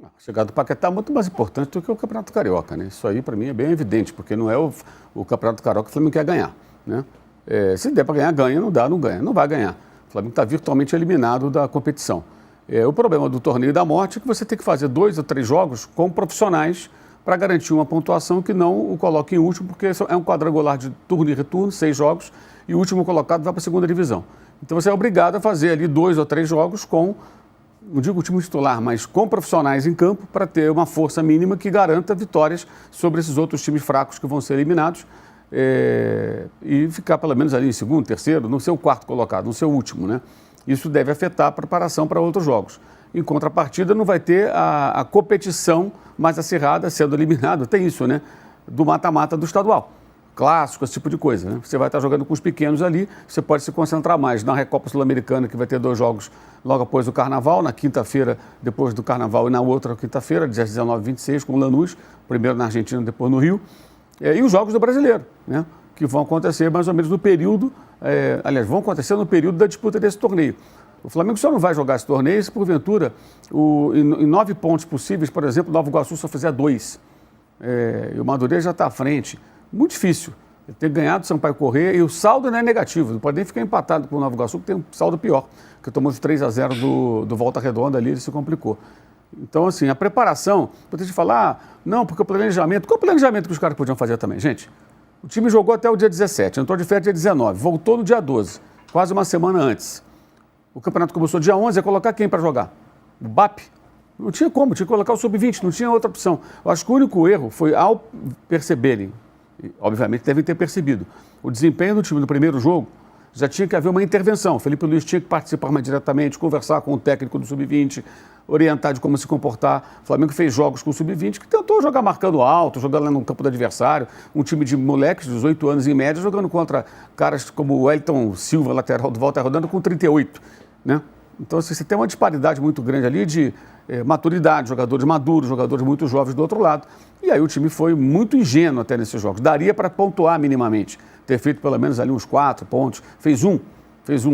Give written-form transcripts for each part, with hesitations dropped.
A chegada do Paquetá é muito mais importante do que o Campeonato Carioca, né? Isso aí, para mim, é bem evidente, porque não é o Campeonato Carioca que o Flamengo quer ganhar, né? Se der para ganhar, ganha, não dá, não ganha, não vai ganhar. O Flamengo está virtualmente eliminado da competição. O problema do torneio da morte é que você tem que fazer 2 ou 3 jogos com profissionais para garantir uma pontuação que não o coloque em último, porque é um quadrangular de turno e retorno, 6 jogos, e o último colocado vai para a segunda divisão. Então você é obrigado a fazer ali 2 ou 3 jogos com, não digo o time titular, mas com profissionais em campo para ter uma força mínima que garanta vitórias sobre esses outros times fracos que vão ser eliminados e ficar pelo menos ali em segundo, terceiro, no seu quarto colocado, no seu último, né? Isso deve afetar a preparação para outros jogos. Em contrapartida, não vai ter a competição mais acirrada sendo eliminado, tem isso, né? Do mata-mata do estadual. Clássico, esse tipo de coisa, né? Você vai estar jogando com os pequenos ali, você pode se concentrar mais na Recopa Sul-Americana, que vai ter 2 jogos logo após o Carnaval, na quinta-feira depois do Carnaval e na outra quinta-feira, dias 19 e 26, com o Lanús, primeiro na Argentina, depois no Rio, e os jogos do Brasileiro, né? Que vão acontecer mais ou menos no período, vão acontecer no período da disputa desse torneio. O Flamengo só não vai jogar esse torneio se, porventura, em 9 pontos possíveis, por exemplo, o Nova Iguaçu só fizer 2. E o Madureira já está à frente. Muito difícil. Ele ter ganhado o Sampaio Corrêa e o saldo não é negativo. Não pode nem ficar empatado com o Nova Iguaçu, que tem um saldo pior. Porque tomou de 3-0 do Volta Redonda ali, ele se complicou. Então, assim, a preparação, pode te falar, não, porque o planejamento... Qual o planejamento que os caras podiam fazer também, gente? O time jogou até o dia 17, entrou de férias dia 19, voltou no dia 12, quase uma semana antes. O campeonato começou dia 11, ia colocar quem para jogar? O BAP? Não tinha como, tinha que colocar o sub-20, não tinha outra opção. Eu acho que o único erro foi ao perceberem, e, obviamente devem ter percebido, o desempenho do time no primeiro jogo, já tinha que haver uma intervenção. O Felipe Luiz tinha que participar mais diretamente, conversar com o técnico do sub-20, orientar de como se comportar. O Flamengo fez jogos com o sub-20 que tentou jogar marcando alto, jogando lá no campo do adversário. Um time de moleques de 18 anos em média, jogando contra caras como o Wellington Silva, lateral do Volta Redonda, com 38, né? Então, assim, você tem uma disparidade muito grande ali de maturidade, jogadores maduros, jogadores muito jovens do outro lado. E aí o time foi muito ingênuo até nesses jogos. Daria para pontuar minimamente, ter feito pelo menos ali uns 4 pontos. Fez um,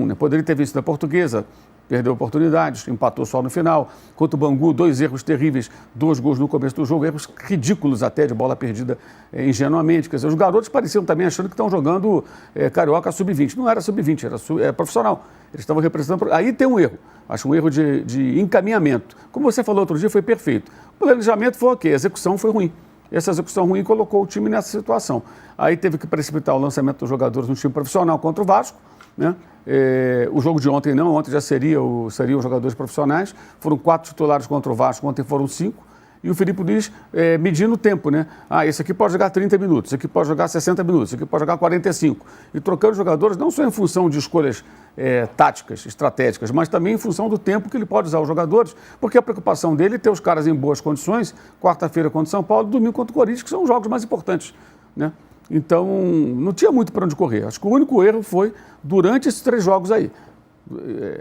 né? Poderia ter vencido a Portuguesa, perdeu oportunidades, empatou só no final. Contra o Bangu, 2 erros terríveis, 2 gols no começo do jogo, erros ridículos até, de bola perdida ingenuamente. Quer dizer, os garotos pareciam também achando que estão jogando Carioca sub-20. Não era sub-20, era profissional. Eles estavam representando... Aí tem um erro, acho um erro de encaminhamento. Como você falou outro dia, foi perfeito. O planejamento foi ok, a execução foi ruim. Essa execução ruim colocou o time nessa situação. Aí teve que precipitar o lançamento dos jogadores no time profissional contra o Vasco, né? O jogo de ontem não, ontem já seriam os jogadores profissionais. Foram 4 titulares contra o Vasco, ontem foram 5. E o Felipe Luiz medindo o tempo, né? Esse aqui pode jogar 30 minutos, esse aqui pode jogar 60 minutos, esse aqui pode jogar 45. E trocando jogadores não só em função de escolhas táticas, estratégicas, mas também em função do tempo que ele pode usar os jogadores, porque a preocupação dele é ter os caras em boas condições, quarta-feira contra o São Paulo, domingo contra o Corinthians, que são os jogos mais importantes, né? Então, não tinha muito para onde correr. Acho que o único erro foi durante esses 3 jogos aí.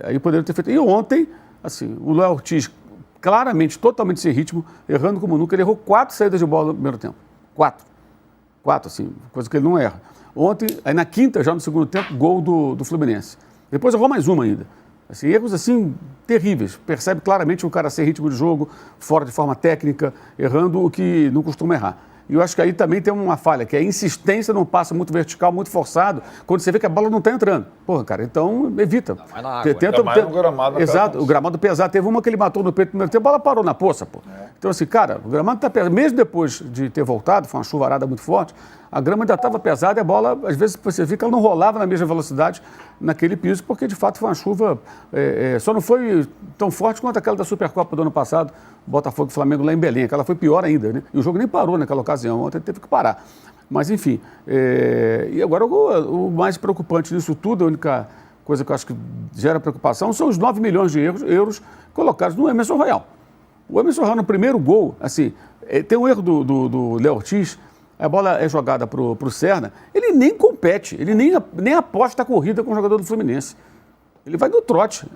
Aí poderiam ter feito. E ontem, assim, o Léo Ortiz, claramente, totalmente sem ritmo, errando como nunca. Ele errou 4 saídas de bola no primeiro tempo. 4, assim, coisa que ele não erra. Ontem, aí na quinta, já no segundo tempo, gol do Fluminense. Depois errou mais uma ainda. Assim, erros assim terríveis. Percebe claramente um cara sem ritmo de jogo, fora de forma técnica, errando o que não costuma errar. E eu acho que aí também tem uma falha, que é a insistência num passe muito vertical, muito forçado, quando você vê que a bola não está entrando. Porra, cara, então evita. Vai na água. Tenta, gramado, exato, o gramado pesado. Teve uma que ele matou no peito no primeiro tempo, a bola parou na poça, pô. Então, assim, cara, o gramado está pesado. Mesmo depois de ter voltado, foi uma chuvarada muito forte, a grama ainda estava pesada e a bola, às vezes, você vê que ela não rolava na mesma velocidade naquele piso, porque de fato foi uma chuva, só não foi tão forte quanto aquela da Supercopa do ano passado, Botafogo e Flamengo lá em Belém, aquela foi pior ainda, né? E o jogo nem parou naquela ocasião, ontem teve que parar. Mas, enfim, e agora o mais preocupante nisso tudo, a única coisa que eu acho que gera preocupação, são os 9 milhões de euros colocados no Emerson Royal. O Emerson Royal, no primeiro gol, assim, tem um erro do Léo Ortiz. A bola é jogada para o Serna, ele nem compete, ele nem aposta a corrida com o jogador do Fluminense. Ele vai no trote.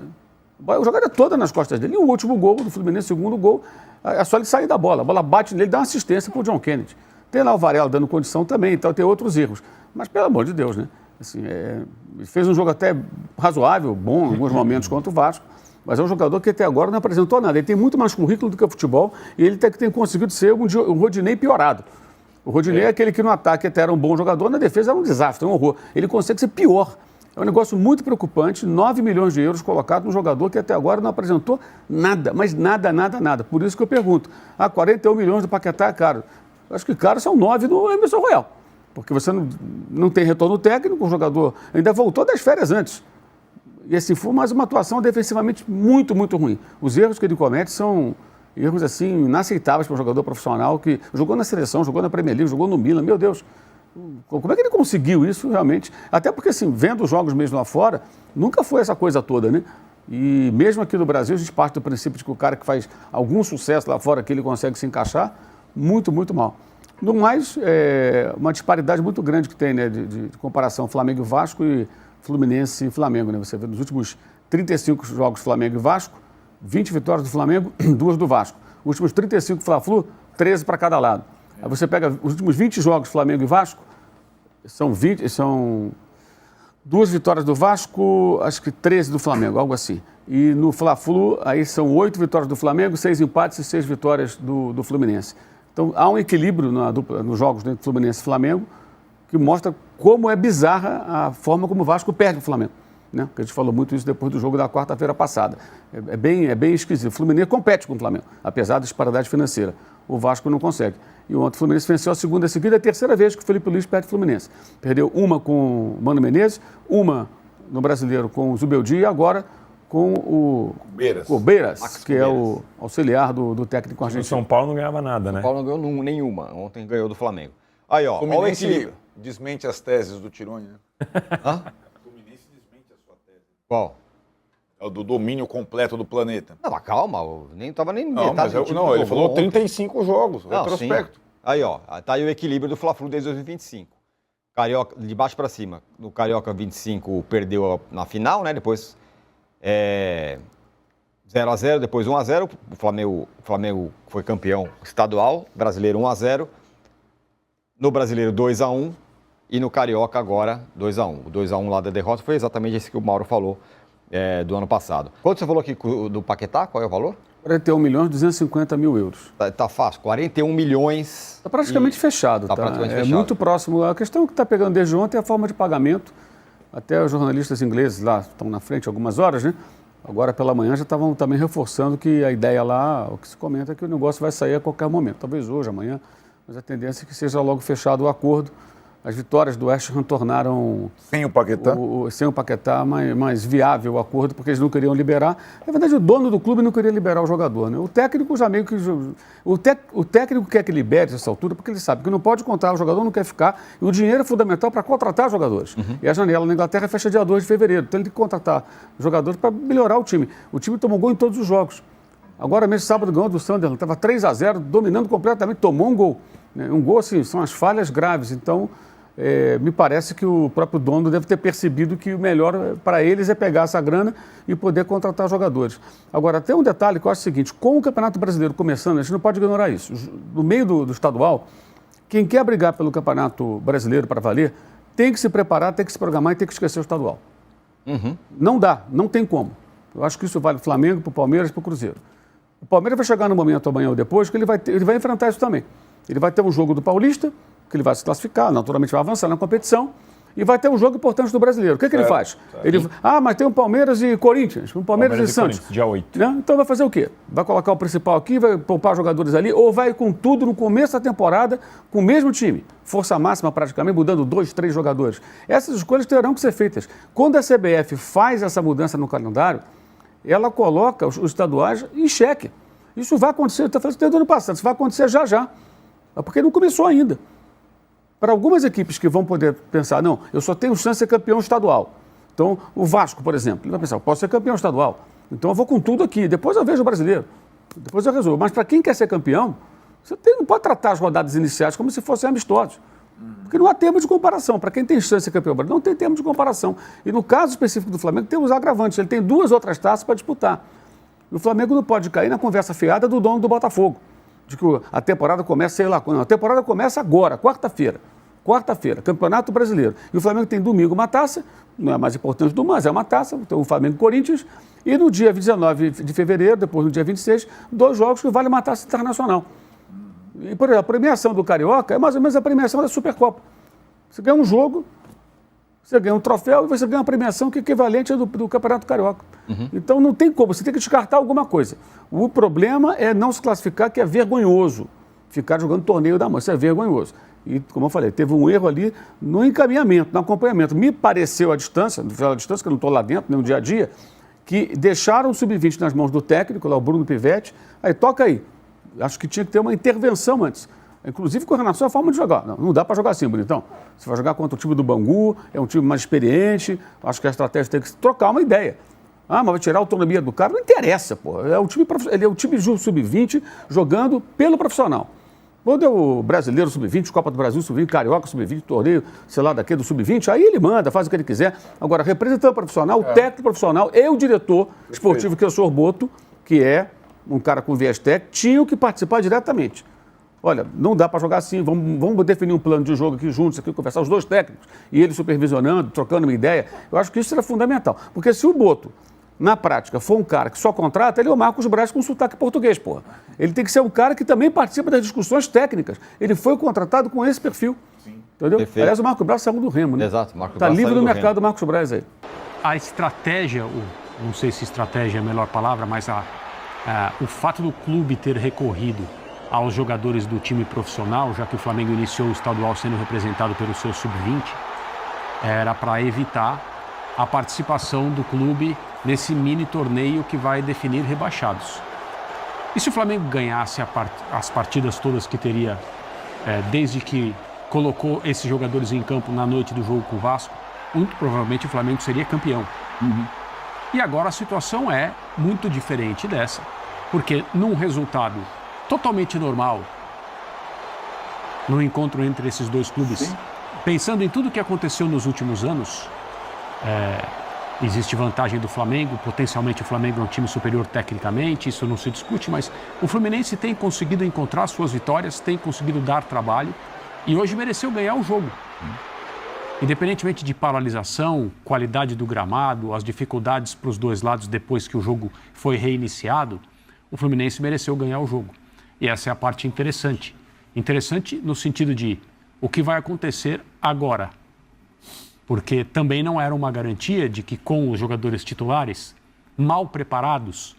A jogada é toda nas costas dele. E o último gol do Fluminense, segundo gol, é só ele sair da bola. A bola bate nele, dá uma assistência para o John Kennedy. Tem lá o Varela dando condição também, então tem outros erros. Mas, pelo amor de Deus, né? Assim, ele fez um jogo até razoável, bom, em alguns momentos contra o Vasco. mas é um jogador que até agora não apresentou nada. Ele tem muito mais currículo do que o futebol e ele tem conseguido ser um Rodinei piorado. O Rodinei é aquele que no ataque até era um bom jogador, na defesa era um desastre, um horror. Ele consegue ser pior. É um negócio muito preocupante, 9 milhões de euros colocados num jogador que até agora não apresentou nada, mas nada, nada, nada. Por isso que eu pergunto, 41 milhões do Paquetá é caro. Acho que caro são 9 do Emerson Royal, porque você não tem retorno técnico, o jogador ainda voltou das férias antes. E assim, foi mais uma atuação defensivamente muito, muito ruim. Os erros que ele comete são erros assim inaceitáveis para um jogador profissional que jogou na seleção, jogou na Premier League, jogou no Milan, meu Deus. Como é que ele conseguiu isso realmente? Até porque, assim, vendo os jogos mesmo lá fora, nunca foi essa coisa toda, né? E mesmo aqui no Brasil, a gente parte do princípio de que o cara que faz algum sucesso lá fora, que ele consegue se encaixar, muito, muito mal. No mais, uma disparidade muito grande que tem, né, de comparação Flamengo e Vasco e Fluminense e Flamengo, né? Você vê nos últimos 35 jogos Flamengo e Vasco, 20 vitórias do Flamengo, 2 do Vasco. Os últimos 35 Fla-Flu, 13 para cada lado. Aí você pega os últimos 20 jogos Flamengo e Vasco, são 2 vitórias do Vasco, acho que 13 do Flamengo, algo assim. E no Fla-Flu, aí são 8 vitórias do Flamengo, 6 empates e 6 vitórias do Fluminense. Então há um equilíbrio nos jogos entre Fluminense e Flamengo que mostra como é bizarra a forma como o Vasco perde o Flamengo. Né? Porque a gente falou muito isso depois do jogo da quarta-feira passada. É bem esquisito. O Fluminense compete com o Flamengo, apesar da disparidade financeira. O Vasco não consegue. E ontem o Fluminense venceu a segunda seguida, a terceira vez que o Felipe Luiz perde o Fluminense. Perdeu uma com o Mano Menezes, uma no Brasileiro com o Zubeldia e agora com o Beiras, que é o auxiliar do técnico argentino. O São Paulo não ganhava nada, né? O São Paulo não ganhou nenhuma. Ontem ganhou do Flamengo. Aí, ó, o Fluminense desmente as teses do Tironi, né? Hã? O Fluminense desmente a sua tese. Qual? É o do domínio completo do planeta. Não, mas calma, eu nem tava nem Não, mas ele falou 35 jogos, retrospecto. Sim. Aí, ó, tá aí o equilíbrio do Fla-Flu desde 2025. Carioca, de baixo para cima. No Carioca 25 perdeu na final, né? Depois 0-0, depois 1-0. O Flamengo foi campeão estadual, brasileiro 1-0. No brasileiro 2-1 e no Carioca agora 2-1. O 2-1 lá da derrota foi exatamente esse que o Mauro falou do ano passado. Quanto você falou aqui do Paquetá? Qual é o valor? 41 milhões 250 mil euros. Tá fácil, 41 milhões. Está praticamente fechado. Praticamente fechado. Muito próximo. A questão que está pegando desde ontem é a forma de pagamento. Até os jornalistas ingleses lá estão na frente algumas horas, né? Agora pela manhã já estavam também reforçando que a ideia lá, o que se comenta é que o negócio vai sair a qualquer momento. Talvez hoje, amanhã, mas a tendência é que seja logo fechado o acordo. As vitórias do West Ham tornaram... Sem o Paquetá? Sem o Paquetá, mais viável o acordo, porque eles não queriam liberar. Na verdade, o dono do clube não queria liberar o jogador, né? O técnico já meio que... O técnico quer que libere nessa altura, porque ele sabe que não pode contar, o jogador não quer ficar, e o dinheiro é fundamental para contratar jogadores. Uhum. E a janela na Inglaterra fecha dia 2 de fevereiro, então ele tem que contratar jogadores para melhorar o time. O time tomou gol em todos os jogos. Agora mesmo, sábado, ganhou do Sunderland, estava 3-0, dominando completamente, tomou um gol. Né? Um gol, assim, são as falhas graves, então... me parece que o próprio dono deve ter percebido que o melhor para eles é pegar essa grana e poder contratar jogadores. Agora, tem um detalhe que eu acho o seguinte, com o Campeonato Brasileiro começando, a gente não pode ignorar isso. No meio do estadual, quem quer brigar pelo Campeonato Brasileiro para valer, tem que se preparar, tem que se programar e tem que esquecer o estadual. Uhum. Não dá, não tem como. Eu acho que isso vale para o Flamengo, para o Palmeiras, para o Cruzeiro. O Palmeiras vai chegar no momento amanhã ou depois que ele vai enfrentar isso também. Ele vai ter um jogo do Paulista, que ele vai se classificar, naturalmente vai avançar na competição, e vai ter um jogo importante do Brasileiro. O que ele faz? Ele, mas tem um Palmeiras e Corinthians, um Palmeiras e Santos. Dia 8. Né? Então vai fazer o quê? Vai colocar o principal aqui, vai poupar jogadores ali, ou vai com tudo no começo da temporada, com o mesmo time, força máxima praticamente, mudando 2, 3 jogadores. Essas escolhas terão que ser feitas. Quando a CBF faz essa mudança no calendário, ela coloca os estaduais em xeque. Isso vai acontecer, está falando desde o ano passado, isso vai acontecer já, porque não começou ainda. Para algumas equipes que vão poder pensar, não, eu só tenho chance de ser campeão estadual. Então, o Vasco, por exemplo, ele vai pensar, posso ser campeão estadual. Então, eu vou com tudo aqui, depois eu vejo o brasileiro. Depois eu resolvo. Mas para quem quer ser campeão, você não pode tratar as rodadas iniciais como se fossem amistosos. Porque não há termo de comparação. Para quem tem chance de ser campeão, não tem termo de comparação. E no caso específico do Flamengo, tem os agravantes. Ele tem 2 outras taças para disputar. E o Flamengo não pode cair na conversa fiada do dono do Botafogo. De que a temporada começa, sei lá quando. A temporada começa agora, quarta-feira. quarta-feira, Campeonato Brasileiro. E o Flamengo tem domingo uma taça, não é mais importante do mas é uma taça, então o Flamengo-Corinthians. E no dia 19 de fevereiro, depois no dia 26, 2 jogos que valem uma taça internacional. E, por exemplo, a premiação do Carioca é mais ou menos a premiação da Supercopa. Você ganha um jogo, você ganha um troféu e você ganha uma premiação que é equivalente do Campeonato Carioca. Então não tem como, você tem que descartar alguma coisa. O problema é não se classificar, que é vergonhoso. Ficar jogando torneio da mão, isso é vergonhoso. E, como eu falei, teve um erro ali no encaminhamento, no acompanhamento. Me pareceu à distância, que eu não estou lá dentro, nem no dia a dia, que deixaram o sub-20 nas mãos do técnico, lá o Bruno Pivetti, aí toca aí. Acho que tinha que ter uma intervenção antes. Inclusive com relação à forma de jogar. Não dá para jogar assim, bonitão. Você vai jogar contra o time do Bangu, é um time mais experiente, acho que a estratégia tem que trocar uma ideia. Ah, mas vai tirar a autonomia do cara? Não interessa, pô. Ele é o time sub-20 jogando pelo profissional. Quando é o brasileiro sub-20, Copa do Brasil sub-20, Carioca sub-20, torneio, sei lá, daquele do sub-20, aí ele manda, faz o que ele quiser. Agora, representante profissional, o técnico profissional e o diretor esportivo, que é o senhor Boto, que é um cara com viés técnico, tinham que participar diretamente. Olha, não dá para jogar assim, vamos definir um plano de jogo aqui juntos, aqui, conversar os dois técnicos, e ele supervisionando, trocando uma ideia. Eu acho que isso era fundamental. Porque se o Boto, na prática, for um cara que só contrata, ele é o Marcos Braz com sotaque português, porra. Ele tem que ser um cara que também participa das discussões técnicas. Ele foi contratado com esse perfil. Sim. Entendeu? Perfeito. Aliás, o Marcos Braz saiu do Remo, né? Exato, Marcos Está livre no mercado do Marcos Braz aí. A estratégia, não sei se estratégia é a melhor palavra, mas o fato do clube ter recorrido aos jogadores do time profissional, já que o Flamengo iniciou o estadual sendo representado pelo seu sub-20, era para evitar a participação do clube nesse mini torneio que vai definir rebaixados. E se o Flamengo ganhasse as partidas todas que teria, desde que colocou esses jogadores em campo na noite do jogo com o Vasco, muito provavelmente o Flamengo seria campeão. E agora a situação é muito diferente dessa, porque num resultado totalmente normal, no encontro entre esses dois clubes, pensando em tudo que aconteceu nos últimos anos, existe vantagem do Flamengo, potencialmente o Flamengo é um time superior tecnicamente, isso não se discute, mas o Fluminense tem conseguido encontrar suas vitórias, tem conseguido dar trabalho e hoje mereceu ganhar o jogo. Independentemente de paralisação, qualidade do gramado, as dificuldades para os dois lados depois que o jogo foi reiniciado, o Fluminense mereceu ganhar o jogo. E essa é a parte interessante. Interessante no sentido de o que vai acontecer agora. Porque também não era uma garantia de que com os jogadores titulares mal preparados,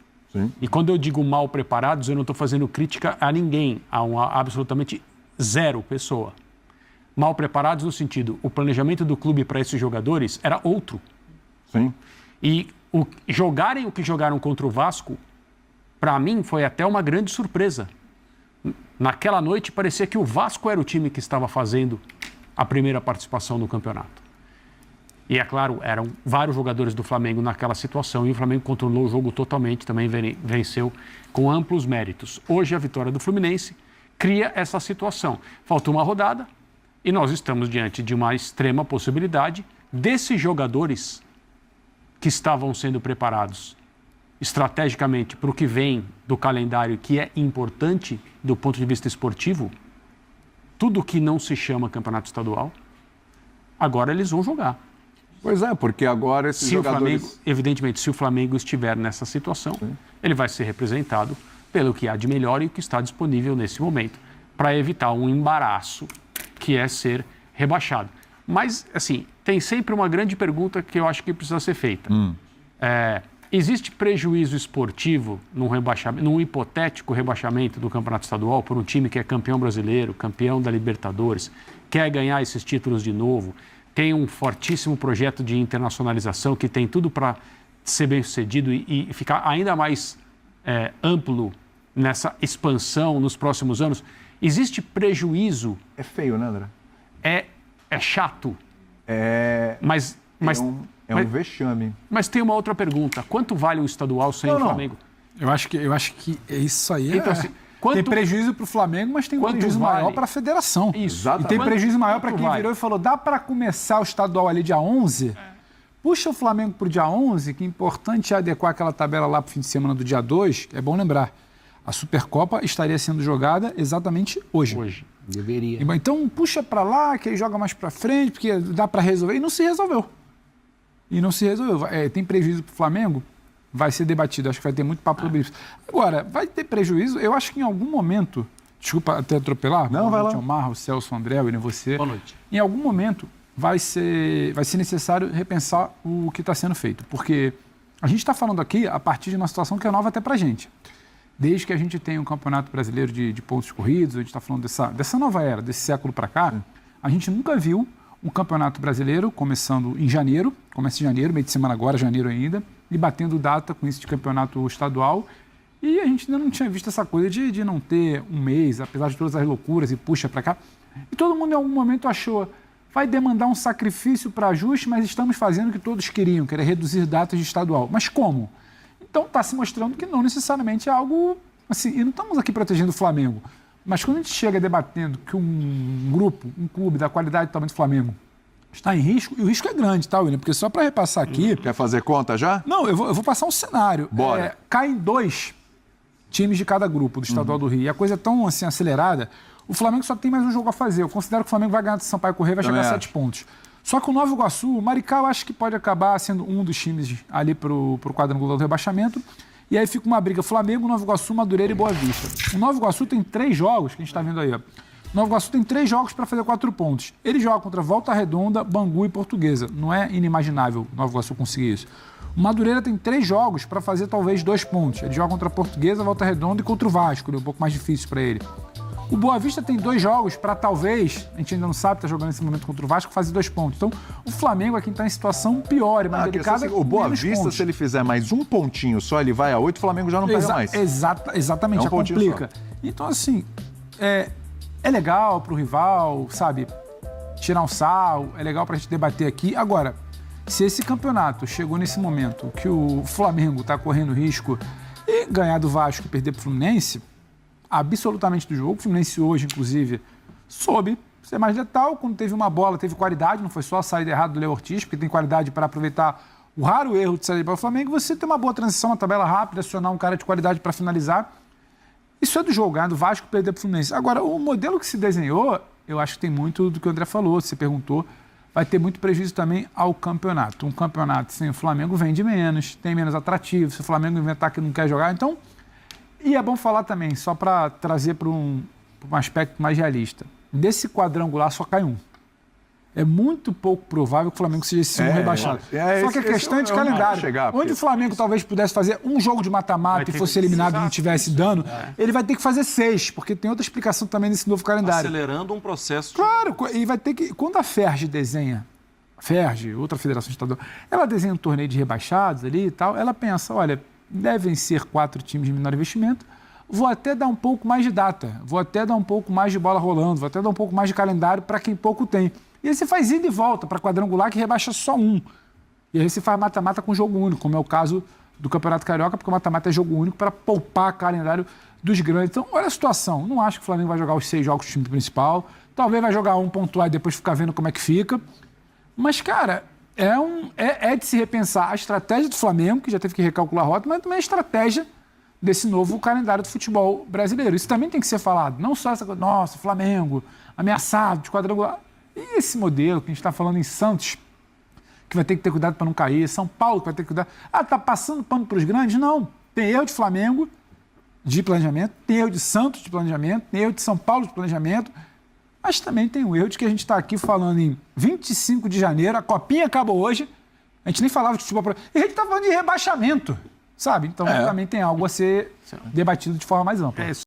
e quando eu digo mal preparados, eu não estou fazendo crítica a ninguém, a absolutamente zero pessoa. Mal preparados no sentido, o planejamento do clube para esses jogadores era outro. E jogarem o que jogaram contra o Vasco, para mim, foi até uma grande surpresa. Naquela noite, parecia que o Vasco era o time que estava fazendo a primeira participação no campeonato. E, é claro, eram vários jogadores do Flamengo naquela situação e o Flamengo controlou o jogo totalmente, também venceu com amplos méritos. Hoje, a vitória do Fluminense cria essa situação. Falta uma rodada e nós estamos diante de uma extrema possibilidade desses jogadores que estavam sendo preparados estrategicamente para o que vem do calendário, que é importante do ponto de vista esportivo, tudo que não se chama campeonato estadual, agora eles vão jogar. Pois é, porque agora esses jogadores... Evidentemente, se o Flamengo estiver nessa situação, ele vai ser representado pelo que há de melhor e o que está disponível nesse momento, para evitar um embaraço que é ser rebaixado. Mas, assim, tem sempre uma grande pergunta que eu acho que precisa ser feita. Existe prejuízo esportivo num hipotético rebaixamento do Campeonato Estadual por um time que é campeão brasileiro, campeão da Libertadores, quer ganhar esses títulos de novo, tem um fortíssimo projeto de internacionalização que tem tudo para ser bem sucedido e ficar ainda mais amplo nessa expansão nos próximos anos? Existe prejuízo? É feio, né, André? É chato. É um vexame. Mas tem uma outra pergunta. Quanto vale um estadual sem o Flamengo? Eu acho que isso aí então, assim, tem prejuízo para o Flamengo, mas tem um prejuízo maior para a federação. Isso. E tem prejuízo maior para quem virou e falou, dá para começar o estadual ali dia 11? Puxa o Flamengo para o dia 11, que é importante adequar aquela tabela lá para o fim de semana do dia 2. É bom lembrar, a Supercopa estaria sendo jogada exatamente hoje. Deveria. Então, puxa para lá, que aí joga mais para frente, porque dá para resolver. E não se resolveu. Tem prejuízo para o Flamengo? Vai ser debatido. Acho que vai ter muito papo sobre isso. Agora, vai ter prejuízo? Eu acho que em algum momento... Desculpa até atropelar. Não, vai lá. O Marra, o Celso, o André, e você. Boa noite. Em algum momento vai ser necessário repensar o que está sendo feito. Porque a gente está falando aqui a partir de uma situação que é nova até para a gente. Desde que a gente tem um campeonato brasileiro de pontos corridos, a gente está falando dessa nova era, desse século para cá, a gente nunca viu um campeonato brasileiro começando em janeiro, começa em janeiro, meio de semana agora, janeiro ainda, e batendo data com esse de campeonato estadual. E a gente ainda não tinha visto essa coisa de não ter um mês, apesar de todas as loucuras e puxa para cá. E todo mundo em algum momento achou, vai demandar um sacrifício para ajuste, mas estamos fazendo o que todos queriam, que era reduzir datas de estadual. Mas como? Então está se mostrando que não necessariamente é algo assim, e não estamos aqui protegendo o Flamengo, mas quando a gente chega debatendo que um grupo, um clube da qualidade do tamanho do Flamengo está em risco, e o risco é grande, tá, William? Porque só para repassar aqui... Quer fazer conta já? Não, eu vou passar um cenário. Bora. Caem 2 times de cada grupo do Estadual do Rio, e a coisa é tão assim, acelerada, o Flamengo só tem mais um jogo a fazer. Eu considero que o Flamengo vai ganhar do Sampaio Corrêa e vai chegar a 7 pontos. Só que o Nova Iguaçu, o Maricá, eu acho que pode acabar sendo um dos times ali pro quadrangular do rebaixamento. E aí fica uma briga Flamengo, Nova Iguaçu, Madureira e Boa Vista. O Nova Iguaçu tem 3 jogos, que a gente está vendo aí, ó. O Nova Iguaçu tem 3 jogos para fazer 4 pontos. Ele joga contra Volta Redonda, Bangu e Portuguesa. Não é inimaginável o Nova Iguaçu conseguir isso. O Madureira tem 3 jogos para fazer talvez 2 pontos. Ele joga contra a Portuguesa, Volta Redonda e contra o Vasco, um pouco mais difícil para ele. O Boa Vista tem 2 jogos para talvez, a gente ainda não sabe, está jogando nesse momento contra o Vasco, fazer 2 pontos. Então, o Flamengo é quem está em situação pior e mais delicada. Assim, o Boa Vista, pontos. Se ele fizer mais um pontinho só, ele vai a 8, o Flamengo já não pega mais. Exatamente, já complica. Só. Então, assim, é legal para o rival, sabe, tirar um sal, é legal para a gente debater aqui. Agora, se esse campeonato chegou nesse momento que o Flamengo está correndo risco e ganhar do Vasco e perder para o Fluminense, absolutamente do jogo. O Fluminense hoje, inclusive, soube ser mais letal. Quando teve uma bola, teve qualidade, não foi só a saída errada do Léo Ortiz, porque tem qualidade para aproveitar o raro erro de sair para o Flamengo. Você tem uma boa transição, uma tabela rápida, acionar um cara de qualidade para finalizar. Isso é do jogo, ganhar do Vasco e perder para o Fluminense. Agora, o modelo que se desenhou, eu acho que tem muito do que o André falou, você perguntou, vai ter muito prejuízo também ao campeonato. Um campeonato sem o Flamengo vende menos, tem menos atrativo, se o Flamengo inventar que não quer jogar, então... E é bom falar também, só para trazer para um aspecto mais realista. Desse quadrangular só cai um. É muito pouco provável que o Flamengo seja esse rebaixado. Só que a questão é de calendário. Onde o Flamengo talvez pudesse fazer um jogo de mata-mata e fosse eliminado e não tivesse dano, ele vai ter que fazer 6, porque tem outra explicação também nesse novo calendário. Acelerando um processo. Claro, e vai ter que... Quando a FERJ desenha, outra federação estadual, ela desenha um torneio de rebaixados ali e tal, ela pensa, olha... Devem ser 4 times de menor investimento. Vou até dar um pouco mais de data, vou até dar um pouco mais de bola rolando, vou até dar um pouco mais de calendário para quem pouco tem. E aí você faz ida e volta para quadrangular que rebaixa só um. E aí você faz mata-mata com jogo único, como é o caso do Campeonato Carioca, porque o mata-mata é jogo único para poupar calendário dos grandes. Então, olha a situação. Não acho que o Flamengo vai jogar os 6 jogos do time principal. Talvez vai jogar um, pontuar e depois ficar vendo como é que fica. Mas, cara... É de se repensar a estratégia do Flamengo, que já teve que recalcular a rota, mas também a estratégia desse novo calendário do futebol brasileiro. Isso também tem que ser falado. Não só essa coisa, nossa, Flamengo, ameaçado de quadrangular. E esse modelo que a gente está falando em Santos, que vai ter que ter cuidado para não cair, São Paulo que vai ter que cuidar. Está passando pano para os grandes? Não. Tem erro de Flamengo de planejamento, tem erro de Santos de planejamento, tem erro de São Paulo de planejamento. Mas também tem o erro de que a gente está aqui falando em 25 de janeiro, a Copinha acabou hoje, a gente nem falava de futebol, e a gente está falando de rebaixamento, sabe? Então também tem algo a ser debatido de forma mais ampla.